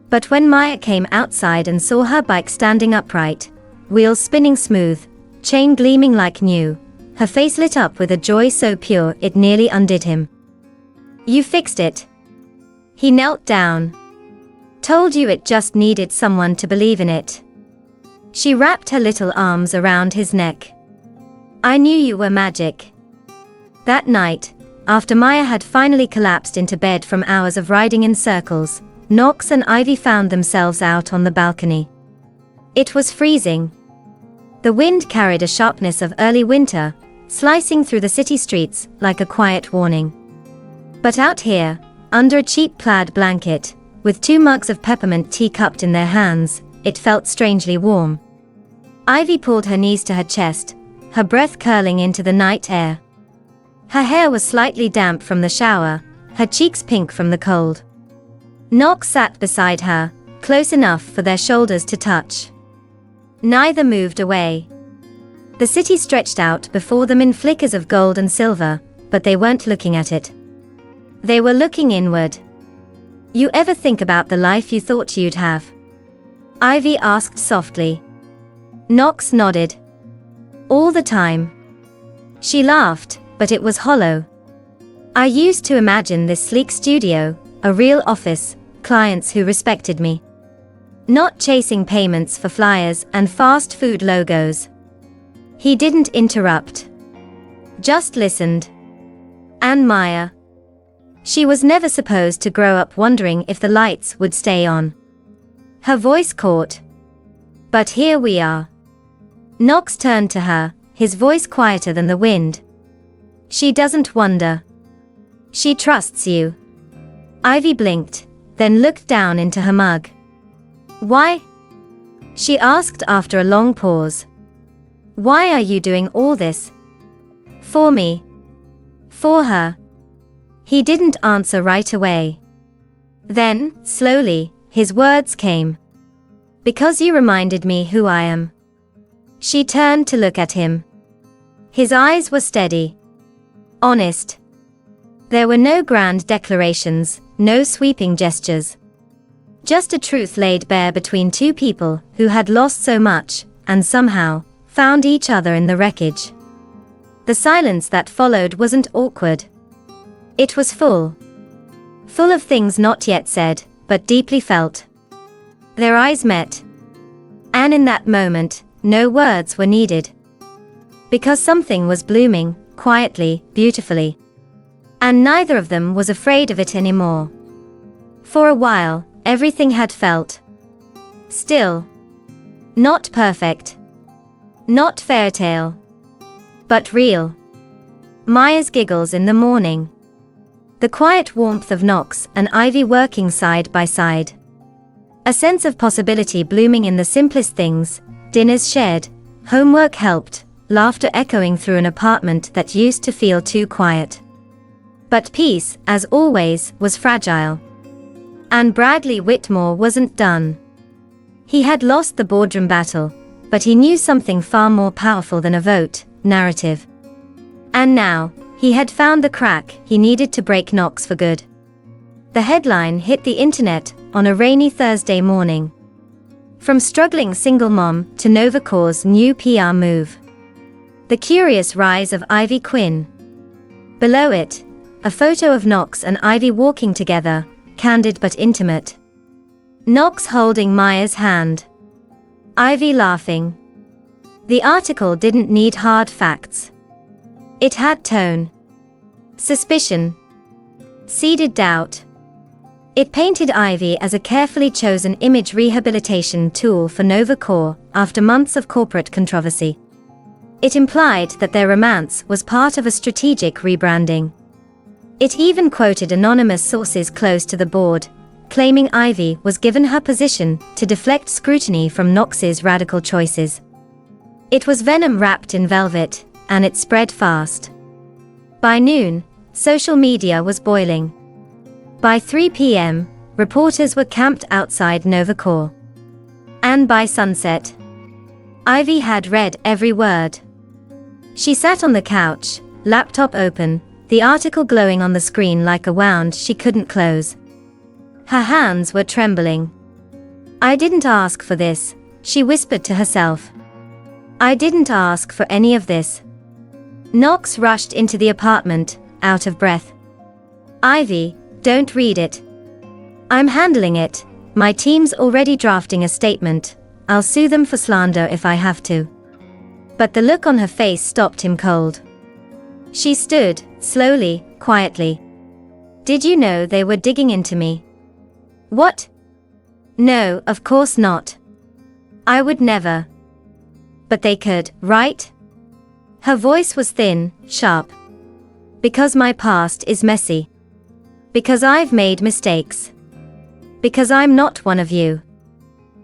But when Maya came outside and saw her bike standing upright, wheels spinning smooth, chain gleaming like new, her face lit up with a joy so pure it nearly undid him. "You fixed it." He knelt down. "Told you it just needed someone to believe in it." She wrapped her little arms around his neck. "I knew you were magic." That night, after Maya had finally collapsed into bed from hours of riding in circles, Knox and Ivy found themselves out on the balcony. It was freezing. The wind carried a sharpness of early winter, slicing through the city streets like a quiet warning. But out here, under a cheap plaid blanket, with 2 mugs of peppermint tea cupped in their hands, it felt strangely warm. Ivy pulled her knees to her chest, her breath curling into the night air. Her hair was slightly damp from the shower, her cheeks pink from the cold. Knox sat beside her, close enough for their shoulders to touch. Neither moved away. The city stretched out before them in flickers of gold and silver, but they weren't looking at it. They were looking inward. "You ever think about the life you thought you'd have?" Ivy asked softly. Knox nodded. "All the time." She laughed, but it was hollow. "I used to imagine this sleek studio, a real office, clients who respected me. Not chasing payments for flyers and fast food logos." He didn't interrupt. Just listened. And Maya. She was never supposed to grow up wondering if the lights would stay on. Her voice caught. "But here we are." Knox turned to her, his voice quieter than the wind. "She doesn't wonder. She trusts you." Ivy blinked, then looked down into her mug. "Why?" she asked after a long pause. "Why are you doing all this?" "For me." "For her?" He didn't answer right away. Then, slowly, his words came. "Because you reminded me who I am." She turned to look at him. His eyes were steady. Honest. There were no grand declarations, no sweeping gestures. Just a truth laid bare between two people who had lost so much, and somehow, found each other in the wreckage. The silence that followed wasn't awkward. It was full. Full of things not yet said, but deeply felt. Their eyes met. And in that moment, no words were needed. Because something was blooming, quietly, beautifully. And neither of them was afraid of it anymore. For a while, everything had felt still. Not perfect. Not fairytale. But real. Maya's giggles in the morning. The quiet warmth of Knox and Ivy working side by side. A sense of possibility blooming in the simplest things, dinners shared, homework helped, laughter echoing through an apartment that used to feel too quiet. But peace, as always, was fragile. And Bradley Whitmore wasn't done. He had lost the boardroom battle, but he knew something far more powerful than a vote, narrative. And now, he had found the crack he needed to break Knox for good. The headline hit the internet on a rainy Thursday morning. From struggling single mom to Novacor's new PR move. The curious rise of Ivy Quinn. Below it, a photo of Knox and Ivy walking together, candid but intimate. Knox holding Maya's hand. Ivy laughing. The article didn't need hard facts. It had tone. Suspicion. Seeded doubt. It painted Ivy as a carefully chosen image rehabilitation tool for Novacor after months of corporate controversy. It implied that their romance was part of a strategic rebranding. It even quoted anonymous sources close to the board, claiming Ivy was given her position to deflect scrutiny from Knox's radical choices. It was venom wrapped in velvet, and it spread fast. By noon, social media was boiling. By 3 p.m., reporters were camped outside Novacor. And by sunset, Ivy had read every word. She sat on the couch, laptop open, the article glowing on the screen like a wound she couldn't close. Her hands were trembling. "I didn't ask for this," she whispered to herself. "I didn't ask for any of this." Knox rushed into the apartment, out of breath. "Ivy, don't read it. I'm handling it, my team's already drafting a statement, I'll sue them for slander if I have to." But the look on her face stopped him cold. She stood, slowly, quietly. "Did you know they were digging into me?" "What?" "No, of course not. I would never. But they could, right?" Her voice was thin, sharp. "Because my past is messy. Because I've made mistakes. Because I'm not one of you."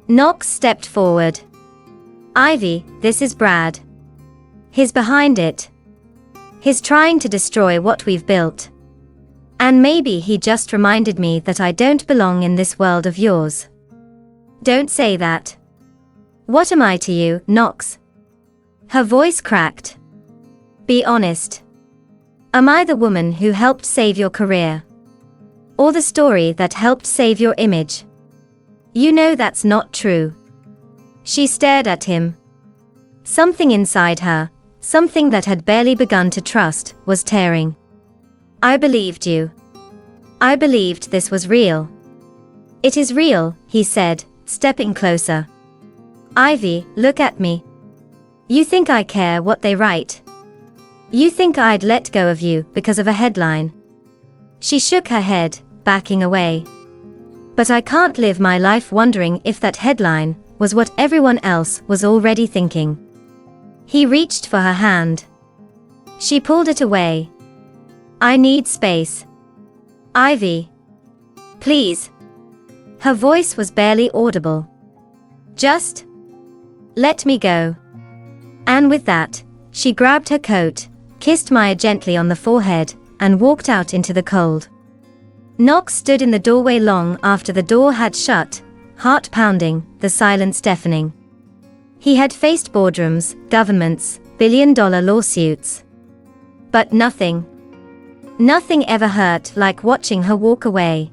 Knox stepped forward. "Ivy, this is Brad. He's behind it. He's trying to destroy what we've built. And maybe he just reminded me that I don't belong in this world of yours." "Don't say that." "What am I to you, Knox?" Her voice cracked. "Be honest. Am I the woman who helped save your career? Or the story that helped save your image?" "You know that's not true." She stared at him. Something inside her, something that had barely begun to trust, was tearing. "I believed you. I believed this was real." "It is real," he said, stepping closer. "Ivy, look at me. You think I care what they write? You think I'd let go of you because of a headline?" She shook her head, backing away. "But I can't live my life wondering if that headline was what everyone else was already thinking." He reached for her hand. She pulled it away. "I need space. Ivy. Please." Her voice was barely audible. Just let me go. And with that, she grabbed her coat, kissed Maya gently on the forehead, and walked out into the cold. Knox stood in the doorway long after the door had shut, heart pounding, the silence deafening. He had faced boardrooms, governments, billion-dollar lawsuits. But nothing ever hurt like watching her walk away.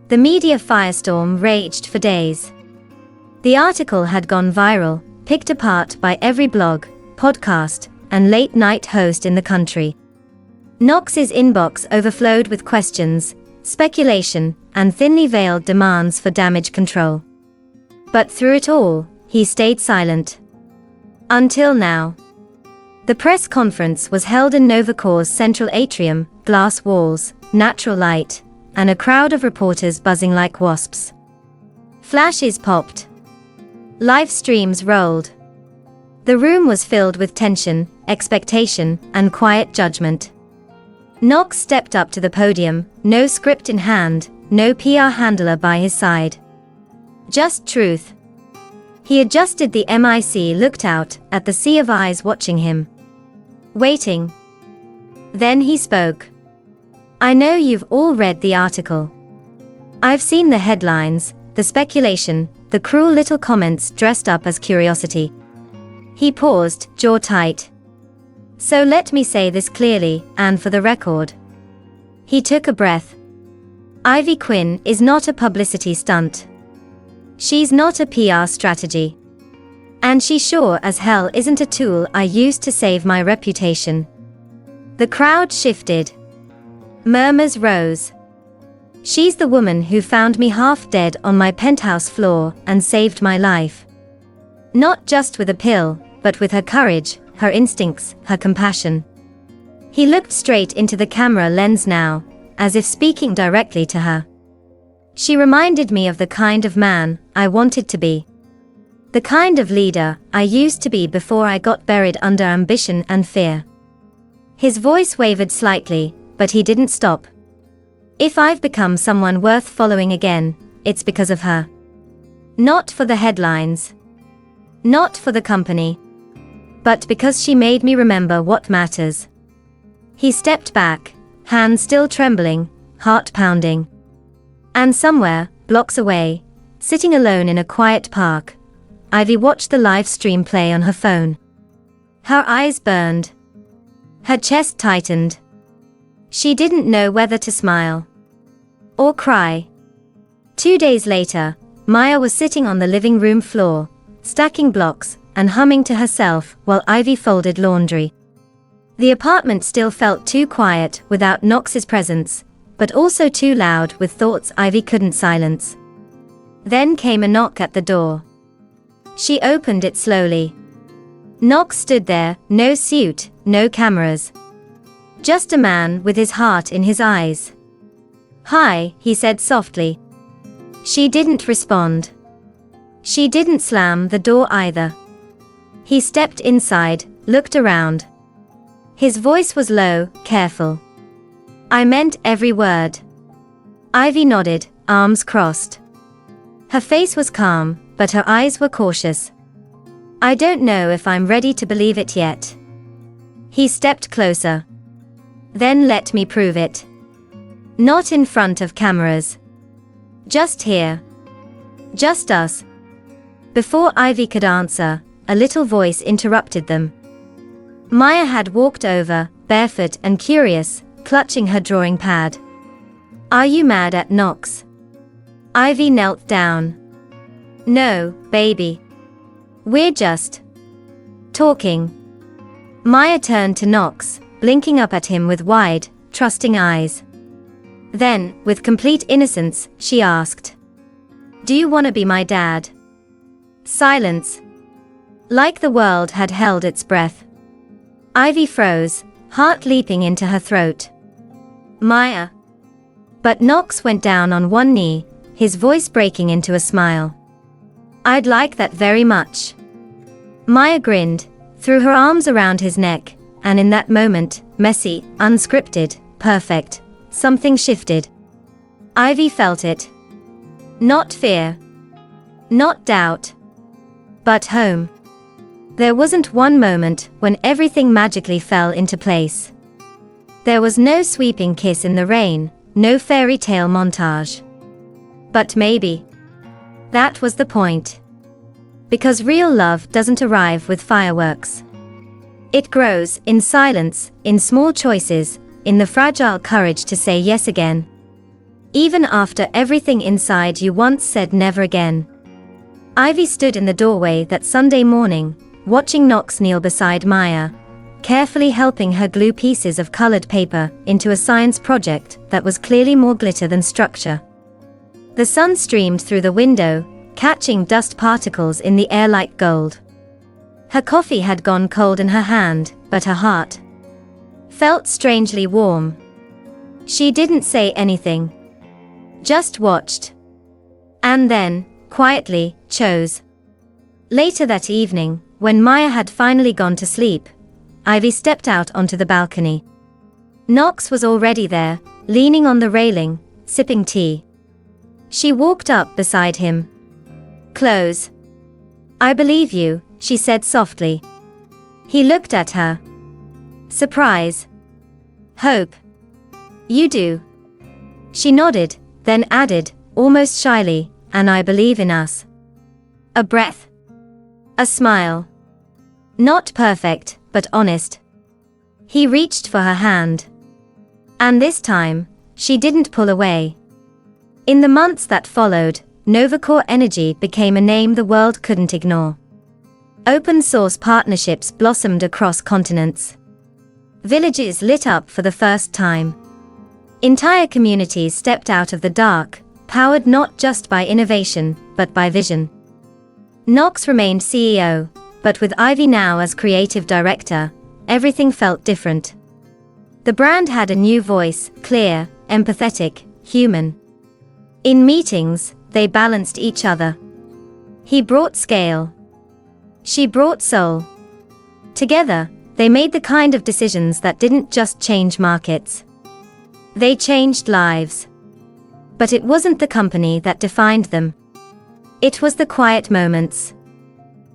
The media firestorm raged for days. The article had gone viral, picked apart by every blog, podcast, and late-night host in the country. Knox's inbox overflowed with questions, speculation, and thinly veiled demands for damage control. But through it all, he stayed silent. Until now. The press conference was held in Novacor's central atrium, glass walls, natural light, and a crowd of reporters buzzing like wasps. Flashes popped. Live streams rolled. The room was filled with tension, expectation, and quiet judgment. Knox stepped up to the podium, no script in hand, no PR handler by his side. Just truth. He adjusted the mic, looked out at the sea of eyes watching him. Waiting. Then he spoke. I know you've all read the article. I've seen the headlines, the speculation, the cruel little comments dressed up as curiosity. He paused, jaw tight. So let me say this clearly, and for the record. He took a breath. Ivy Quinn is not a publicity stunt. She's not a PR strategy. And she sure as hell isn't a tool I used to save my reputation. The crowd shifted. Murmurs rose. She's the woman who found me half dead on my penthouse floor and saved my life. Not just with a pill, but with her courage, her instincts, her compassion. He looked straight into the camera lens now, as if speaking directly to her. She reminded me of the kind of man I wanted to be. The kind of leader I used to be before I got buried under ambition and fear. His voice wavered slightly, but he didn't stop. If I've become someone worth following again, it's because of her. Not for the headlines. Not for the company. But because she made me remember what matters. He stepped back, hands still trembling, heart pounding. And somewhere, blocks away, sitting alone in a quiet park, Ivy watched the live stream play on her phone. Her eyes burned. Her chest tightened. She didn't know whether to smile or cry. 2 days later, Maya was sitting on the living room floor, stacking blocks and humming to herself while Ivy folded laundry. The apartment still felt too quiet without Knox's presence, but also too loud with thoughts Ivy couldn't silence. Then came a knock at the door. She opened it slowly. Knox stood there, no suit, no cameras. Just a man with his heart in his eyes. Hi, he said softly. She didn't respond. She didn't slam the door either. He stepped inside, looked around. His voice was low, careful. I meant every word. Ivy nodded, arms crossed. Her face was calm, but her eyes were cautious. I don't know if I'm ready to believe it yet. He stepped closer. Then let me prove it. Not in front of cameras. Just here. Just us. Before Ivy could answer, a little voice interrupted them. Maya had walked over, barefoot and curious, clutching her drawing pad. Are you mad at Knox? Ivy knelt down. No, baby. We're just talking. Maya turned to Knox, blinking up at him with wide, trusting eyes. Then, with complete innocence, she asked, do you want to be my dad? Silence. Like the world had held its breath. Ivy froze, heart leaping into her throat. Maya. But Knox went down on one knee, his voice breaking into a smile. I'd like that very much. Maya grinned, threw her arms around his neck, and in that moment, messy, unscripted, perfect, something shifted. Ivy felt it. Not fear. Not doubt. But home. There wasn't one moment when everything magically fell into place. There was no sweeping kiss in the rain, no fairy tale montage. But maybe that was the point. Because real love doesn't arrive with fireworks. It grows in silence, in small choices, in the fragile courage to say yes again. Even after everything inside you once said never again. Ivy stood in the doorway that Sunday morning, watching Knox kneel beside Maya, carefully helping her glue pieces of colored paper into a science project that was clearly more glitter than structure. The sun streamed through the window, catching dust particles in the air like gold. Her coffee had gone cold in her hand, but her heart felt strangely warm. She didn't say anything. Just watched. And then, quietly, chose. Later that evening, when Maya had finally gone to sleep, Ivy stepped out onto the balcony. Knox was already there, leaning on the railing, sipping tea. She walked up beside him. "Close. I believe you," she said softly. He looked at her. Surprise. Hope. "You do." She nodded, then added, almost shyly, "And I believe in us." A breath. A smile. Not perfect, but honest. He reached for her hand. And this time, she didn't pull away. In the months that followed, Novacore Energy became a name the world couldn't ignore. Open-source partnerships blossomed across continents. Villages lit up for the first time. Entire communities stepped out of the dark, powered not just by innovation, but by vision. Knox remained CEO, but with Ivy now as creative director, everything felt different. The brand had a new voice, clear, empathetic, human. In meetings, they balanced each other. He brought scale. She brought soul. Together, they made the kind of decisions that didn't just change markets. They changed lives. But it wasn't the company that defined them. It was the quiet moments.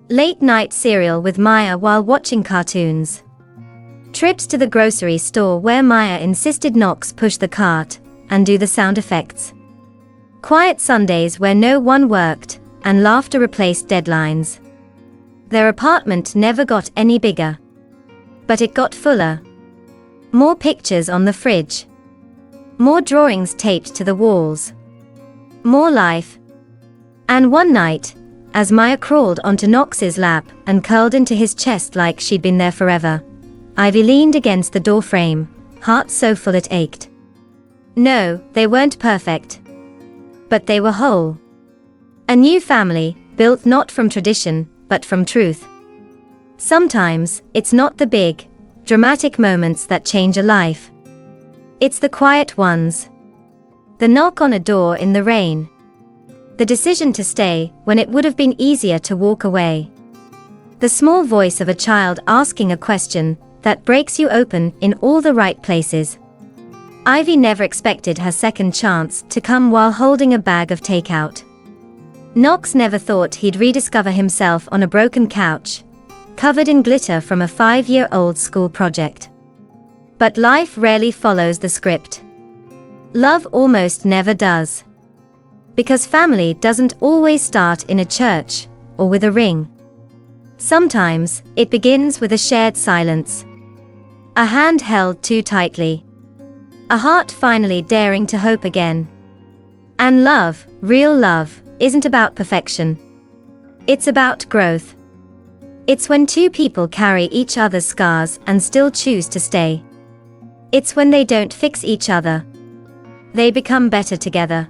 Late-night cereal with Maya while watching cartoons. Trips to the grocery store where Maya insisted Knox push the cart and do the sound effects. Quiet Sundays where no one worked, and laughter replaced deadlines. Their apartment never got any bigger. But it got fuller. More pictures on the fridge. More drawings taped to the walls. More life. And one night, as Maya crawled onto Knox's lap and curled into his chest like she'd been there forever, Ivy leaned against the doorframe, heart so full it ached. No, they weren't perfect. But they were whole. A new family, built not from tradition, but from truth. Sometimes, it's not the big, dramatic moments that change a life. It's the quiet ones. The knock on a door in the rain. The decision to stay when it would have been easier to walk away. The small voice of a child asking a question that breaks you open in all the right places. Ivy never expected her second chance to come while holding a bag of takeout. Knox never thought he'd rediscover himself on a broken couch, covered in glitter from a 5-year-old school project. But life rarely follows the script. Love almost never does. Because family doesn't always start in a church, or with a ring. Sometimes, it begins with a shared silence. A hand held too tightly. A heart finally daring to hope again. And love, real love, isn't about perfection. It's about growth. It's when two people carry each other's scars and still choose to stay. It's when they don't fix each other. They become better together.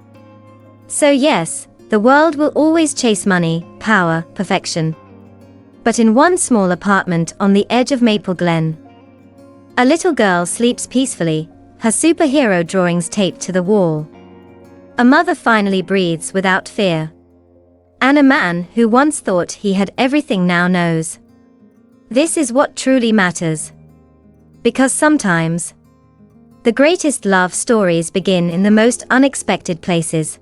So yes, the world will always chase money, power, perfection. But in one small apartment on the edge of Maple Glen, a little girl sleeps peacefully, her superhero drawings taped to the wall. A mother finally breathes without fear. And a man who once thought he had everything now knows. This is what truly matters. Because sometimes, the greatest love stories begin in the most unexpected places.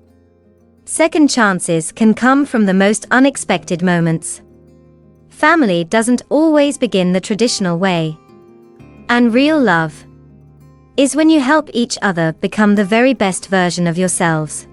Second chances can come from the most unexpected moments. Family doesn't always begin the traditional way. And real love is when you help each other become the very best version of yourselves.